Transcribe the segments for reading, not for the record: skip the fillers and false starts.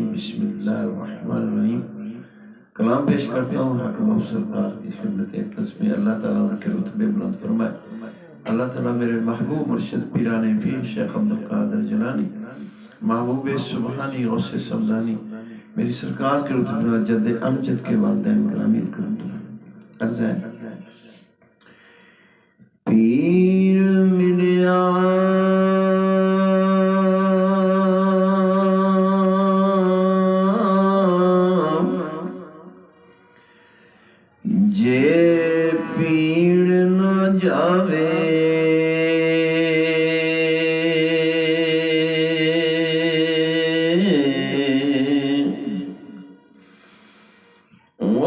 बिस्मिल्लाहिर्रहमानिर्रहीम। कलाम पेश करता हूँ हाकिम सरकार की खिदमत अक़दस में। अल्लाह ताला उनके रुतबे बुलंद फरमाए। अल्लाह ताला मेरे महबूब मुर्शिद पीराने पीर शेख अब्दुल कादिर जिलानी, महबूब सुबहानी गौसे समदानी, मेरी सरकार के रुतबे जद अमजद के वालिदैन ग्रामी करम अर्ज़ है। पीर मिलिया जे पीड़ न जावे,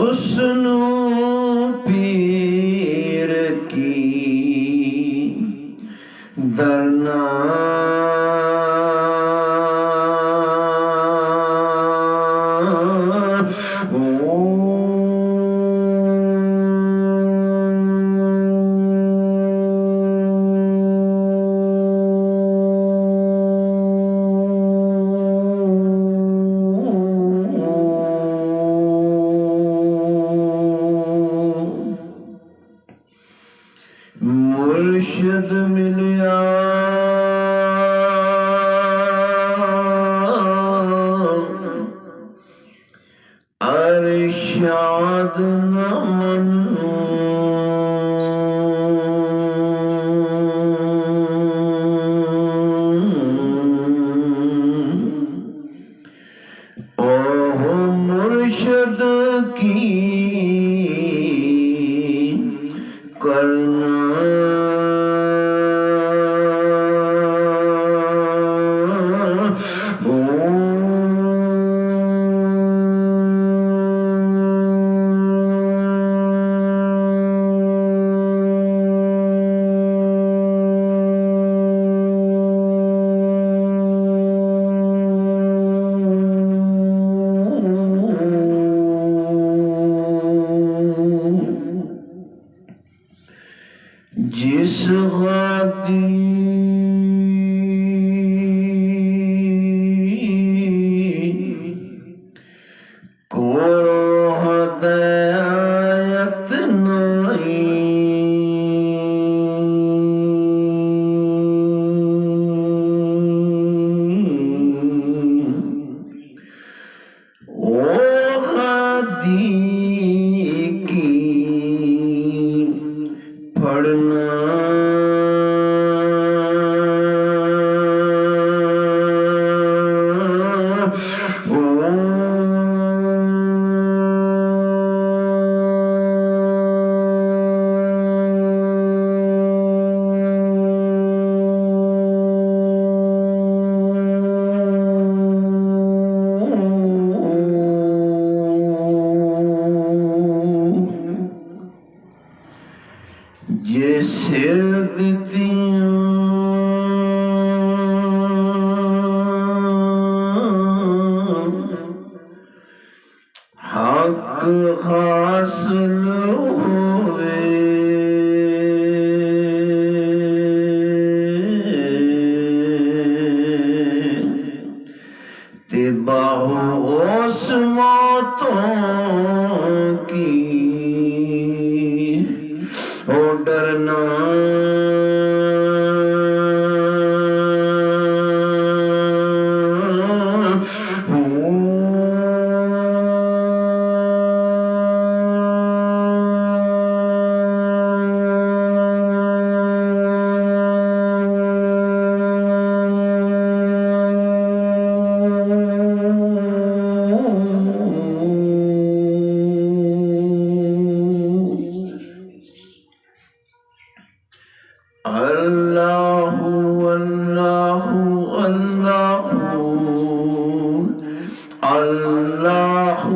उसनु पीर की दरना मुर्शिद मिलिया अरशाद न मनो, ओह मुर्शिद की करना जिस गाती को हदायत नहीं, ओ गादी की पढ़ना ये सिर देती हक हासिल हुए, ते बाहु उस मौतों की ओ डरना, अल्लाहु अल्लाहु अल्लाहु अल्लाहु